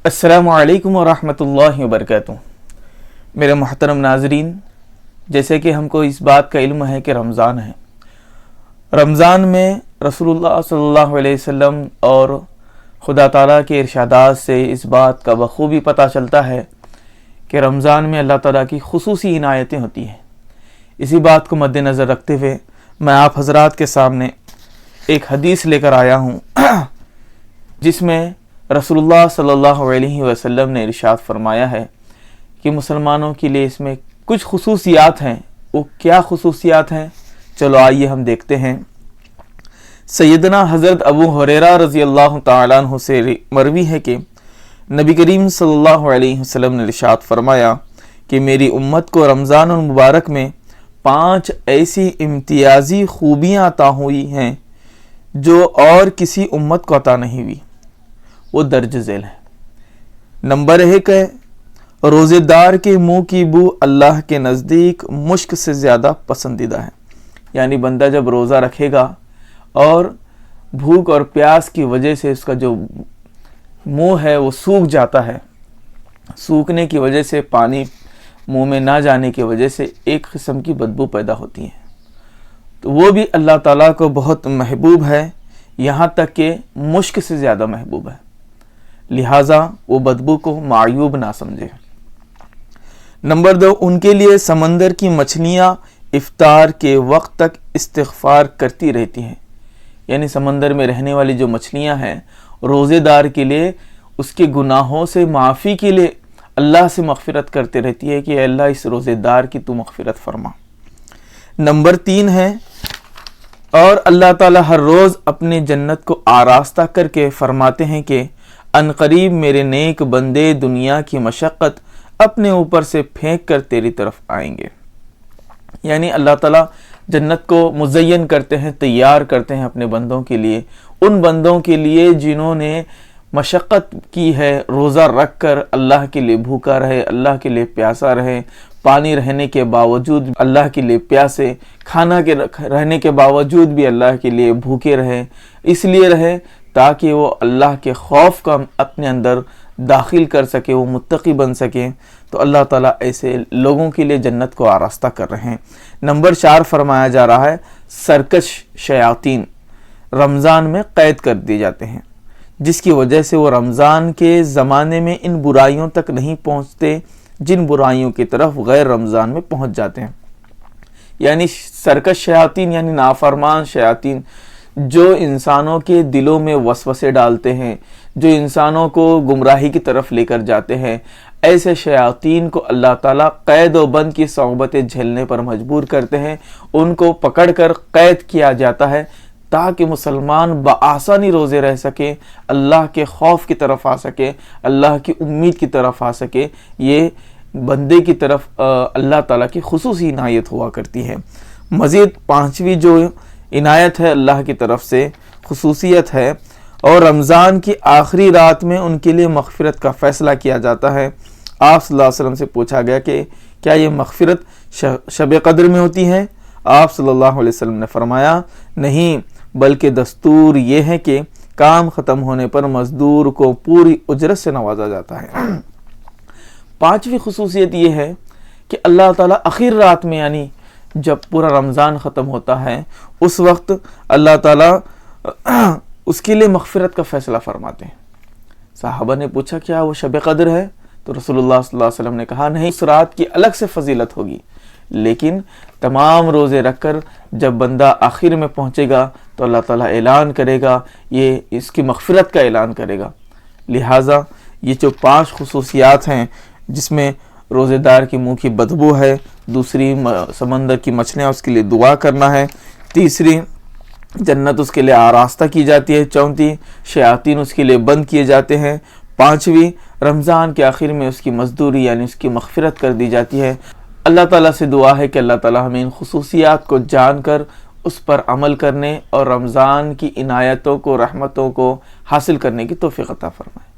السلام علیکم ورحمۃ اللہ وبرکاتہ۔ میرے محترم ناظرین، جیسے کہ ہم کو اس بات کا علم ہے کہ رمضان ہے، رمضان میں رسول اللہ صلی اللہ علیہ وسلم اور خدا تعالیٰ کے ارشادات سے اس بات کا بخوبی پتہ چلتا ہے کہ رمضان میں اللہ تعالیٰ کی خصوصی عنایتیں ہوتی ہیں۔ اسی بات کو مد نظر رکھتے ہوئے میں آپ حضرات کے سامنے ایک حدیث لے کر آیا ہوں جس میں رسول اللہ صلی اللہ علیہ وسلم نے ارشاد فرمایا ہے کہ مسلمانوں کے لیے اس میں کچھ خصوصیات ہیں۔ وہ کیا خصوصیات ہیں؟ چلو آئیے ہم دیکھتے ہیں۔ سیدنا حضرت ابو ہریرہ رضی اللہ تعالیٰ عنہ سے مروی ہے کہ نبی کریم صلی اللہ علیہ وسلم نے ارشاد فرمایا کہ میری امت کو رمضان المبارک میں 5 ایسی امتیازی خوبیاں عطا ہوئی ہیں جو اور کسی امت کو عطا نہیں ہوئی، وہ درج ذیل ہے۔ نمبر 1 ہے، روزے دار کے منہ کی بو اللہ کے نزدیک مشک سے زیادہ پسندیدہ ہے۔ یعنی بندہ جب روزہ رکھے گا اور بھوک اور پیاس کی وجہ سے اس کا جو منہ ہے وہ سوکھ جاتا ہے، سوکھنے کی وجہ سے پانی منہ میں نہ جانے کی وجہ سے ایک قسم کی بدبو پیدا ہوتی ہے، تو وہ بھی اللہ تعالیٰ کو بہت محبوب ہے، یہاں تک کہ مشک سے زیادہ محبوب ہے، لہٰذا وہ بدبو کو معیوب نہ سمجھے۔ نمبر 2، ان کے لیے سمندر کی مچھلیاں افطار کے وقت تک استغفار کرتی رہتی ہیں۔ یعنی سمندر میں رہنے والی جو مچھلیاں ہیں، روزے دار کے لیے اس کے گناہوں سے معافی کے لیے اللہ سے مغفرت کرتے رہتی ہے کہ اے اللہ اس روزے دار کی تو مغفرت فرما۔ نمبر 3 ہے، اور اللہ تعالیٰ ہر روز اپنے جنت کو آراستہ کر کے فرماتے ہیں کہ ان قریب میرے نیک بندے دنیا کی مشقت اپنے اوپر سے پھینک کر تیری طرف آئیں گے۔ یعنی اللہ تعالیٰ جنت کو مزین کرتے ہیں، تیار کرتے ہیں اپنے بندوں کے لیے، ان بندوں کے لیے جنہوں نے مشقت کی ہے، روزہ رکھ کر اللہ کے لیے بھوکا رہے، اللہ کے لیے پیاسا رہے، پانی رہنے کے باوجود اللہ کے لیے پیاسے، کھانا کے رہنے کے باوجود بھی اللہ کے لیے بھوکے رہے، اس لیے رہے تاکہ وہ اللہ کے خوف کا اپنے اندر داخل کر سکے، وہ متقی بن سکے۔ تو اللہ تعالیٰ ایسے لوگوں کے لیے جنت کو آراستہ کر رہے ہیں۔ نمبر 4 فرمایا جا رہا ہے، سرکش شیاطین رمضان میں قید کر دیے جاتے ہیں، جس کی وجہ سے وہ رمضان کے زمانے میں ان برائیوں تک نہیں پہنچتے جن برائیوں کی طرف غیر رمضان میں پہنچ جاتے ہیں۔ یعنی سرکش شیاطین یعنی نافرمان شیاطین جو انسانوں کے دلوں میں وسوسے ڈالتے ہیں، جو انسانوں کو گمراہی کی طرف لے کر جاتے ہیں، ایسے شیاطین کو اللہ تعالیٰ قید و بند کی صحبتیں جھیلنے پر مجبور کرتے ہیں، ان کو پکڑ کر قید کیا جاتا ہے تاکہ مسلمان بآسانی روزے رہ سکے، اللہ کے خوف کی طرف آ سکے، اللہ کی امید کی طرف آ سکے۔ یہ بندے کی طرف اللہ تعالیٰ کی خصوصی عنایت ہوا کرتی ہے۔ مزید 5ویں جو عنایت ہے اللہ کی طرف سے، خصوصیت ہے، اور رمضان کی آخری رات میں ان کے لیے مغفرت کا فیصلہ کیا جاتا ہے۔ آپ صلی اللہ علیہ وسلم سے پوچھا گیا کہ کیا یہ مغفرت شب قدر میں ہوتی ہے؟ آپ صلی اللہ علیہ وسلم نے فرمایا نہیں، بلکہ دستور یہ ہے کہ کام ختم ہونے پر مزدور کو پوری اجرت سے نوازا جاتا ہے۔ 5ویں خصوصیت یہ ہے کہ اللہ تعالیٰ آخر رات میں، یعنی جب پورا رمضان ختم ہوتا ہے، اس وقت اللہ تعالیٰ اس کے لیے مغفرت کا فیصلہ فرماتے ہیں۔ صحابہ نے پوچھا کیا وہ شب قدر ہے؟ تو رسول اللہ صلی اللہ علیہ وسلم نے کہا نہیں، اس رات کی الگ سے فضیلت ہوگی، لیکن تمام روزے رکھ کر جب بندہ آخر میں پہنچے گا تو اللہ تعالیٰ اعلان کرے گا، یہ اس کی مغفرت کا اعلان کرے گا۔ لہٰذا یہ جو 5 خصوصیات ہیں، جس میں روزے دار کی منہ کی بدبو ہے، دوسری سمندر کی مچھلیاں اس کے لیے دعا کرنا ہے، تیسری جنت اس کے لیے آراستہ کی جاتی ہے، چوتھی شیاطین اس کے لیے بند کیے جاتے ہیں، 5ویں رمضان کے آخر میں اس کی مزدوری یعنی اس کی مغفرت کر دی جاتی ہے۔ اللہ تعالیٰ سے دعا ہے کہ اللہ تعالیٰ ہمیں ان خصوصیات کو جان کر اس پر عمل کرنے اور رمضان کی عنایتوں کو، رحمتوں کو حاصل کرنے کی توفیق عطا فرمائے۔